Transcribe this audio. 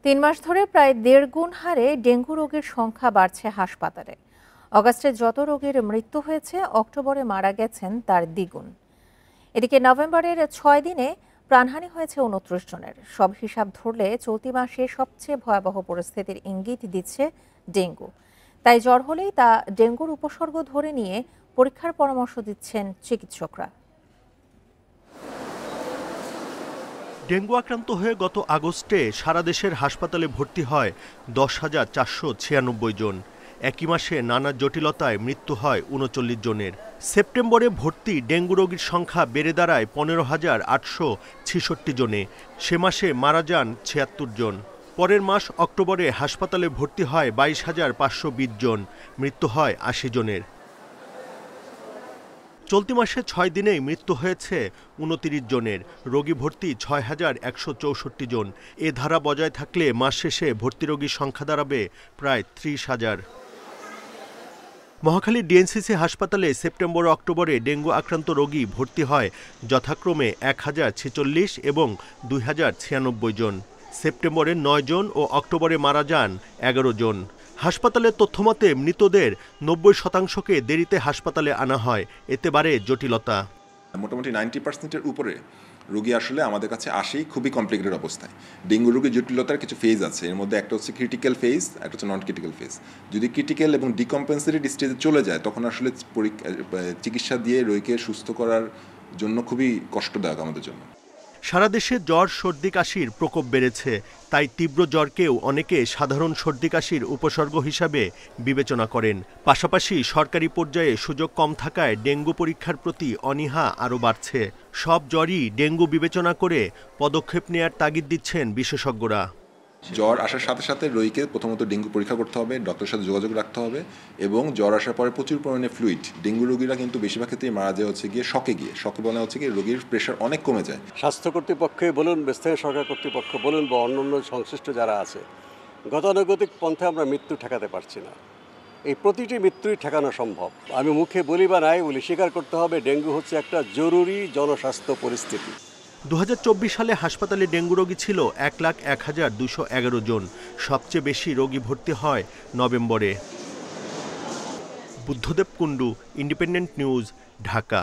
৩ মাস ধরে প্রায় ১.৫ গুণ হারে ডেঙ্গু রোগীর সংখ্যা বাড়ছে হাসপাতালে। অগাস্টে যত রোগীর মৃত্যু হয়েছে, অক্টোবরে মারা গেছেন তার দ্বিগুণ। এদিকে নভেম্বরের ৬ দিনে প্রাণহানি হয়েছে ২৯ জনের। সব হিসাব ধরলে চলতি মাসে সবচেয়ে ভয়াবহ পরিস্থিতির ইঙ্গিত দিচ্ছে ডেঙ্গু। তাই জ্বর হলেই তা ডেঙ্গুর উপসর্গ ধরে নিয়ে পরীক্ষার পরামর্শ দিচ্ছেন চিকিৎসকরা। ডেঙ্গু আক্রান্ত হয়ে গত আগস্টে সারা দেশের হাসপাতালে ভর্তি হয় ১০,৪৯৬ জন। একই মাসে নানা জটিলতায় মৃত্যু হয় ৩৯ জনের। সেপ্টেম্বরে ভর্তি ডেঙ্গু রোগীর সংখ্যা বেড়ে দাঁড়ায় ১৫,৮৬৬ জনে। সে মাসে মারা যান ৭৬ জন। পরের মাস অক্টোবরে হাসপাতালে ভর্তি হয় ২২,৫২০ জন, মৃত্যু হয় ৮০ জনের। চলতি মাসে ৬ দিনেই মৃত্যু হয়েছে ২৯ জনের, রোগী ভর্তি ৬,১৬৪ জন। এ ধারা বজায় থাকলে মাস শেষে ভর্তি রোগীর সংখ্যা দাঁড়াবে প্রায় ৩০,০০০। মহাখালী ডিএনসিসি হাসপাতালে সেপ্টেম্বর ও অক্টোবরে ডেঙ্গু আক্রান্ত রোগী ভর্তি হয় যথাক্রমে ১,০৪৬ এবং ২,০৯৬ জন। সেপ্টেম্বরে ৯ জন ও অক্টোবরে মারা যান ১১ জন। হাসপাতালের তথ্যমতে মৃতদের ৯০%কে দেরিতে হাসপাতালে আনা হয়, এতে বাড়ে জটিলতা। মোটামুটি 90%-এর উপরে রোগী আসলে আমাদের কাছে আসেই খুবই কমপ্লিকেটেড অবস্থায়। ডেঙ্গু রোগীর জটিলতার কিছু ফেজ আছে, এর মধ্যে একটা হচ্ছে ক্রিটিক্যাল ফেজ, একটা হচ্ছে নন ক্রিটিক্যাল ফেজ। যদি ক্রিটিক্যাল এবং ডিকম্পেনসেটেড স্টেজে চলে যায়, তখন আসলে চিকিৎসা দিয়ে রোগীকে সুস্থ করার জন্য খুবই কষ্টদায়ক আমাদের জন্য। সারা দেশে জ্বর, সর্দি, কাশির প্রকোপ বেড়েছে। তাই তীব্র জ্বরকেও অনেকে সাধারণ সর্দি কাশির উপসর্গ হিসাবে বিবেচনা করেন। পাশাপাশি সরকারি পর্যায়ে সুযোগ কম থাকায় ডেঙ্গু পরীক্ষার প্রতি অনীহা আরও বাড়ছে। সব জ্বরই ডেঙ্গু বিবেচনা করে পদক্ষেপ নেয়ার তাগিদ দিচ্ছেন বিশেষজ্ঞরা। জ্বর আসার সাথে সাথে রোগীকে প্রথমত ডেঙ্গু পরীক্ষা করতে হবে, ডক্টরের সাথে যোগাযোগ রাখতে হবে, এবং জ্বর আসার পরে প্রচুর পরিমাণে ফ্লুইড। ডেঙ্গু রোগীরা কিন্তু বেশিরভাগ ক্ষেত্রেই মারা যায় হচ্ছে গিয়ে শকে বলা হচ্ছে গিয়ে রোগীর প্রেশার অনেক কমে যায়। স্বাস্থ্য কর্তৃপক্ষই বলুন, স্থানীয় সরকার কর্তৃপক্ষ বলুন, বা অন্যান্য সংশ্লিষ্ট যারা আছে, গতানুগতিক পন্থায় আমরা মৃত্যু ঠেকাতে পারছি না। এই প্রতিটি মৃত্যুই ঠেকানো সম্ভব। আমি মুখে বলি বা নাই বলি, স্বীকার করতে হবে ডেঙ্গু হচ্ছে একটা জরুরি জনস্বাস্থ্য পরিস্থিতি। ২০২৪ সালে হাসপাতালে ডেঙ্গু রোগী ছিল ১,০১,২১১ জন। সবচেয়ে বেশি রোগী ভর্তি হয় নভেম্বরে। Buddhadeb Kundu, independent news, Dhaka.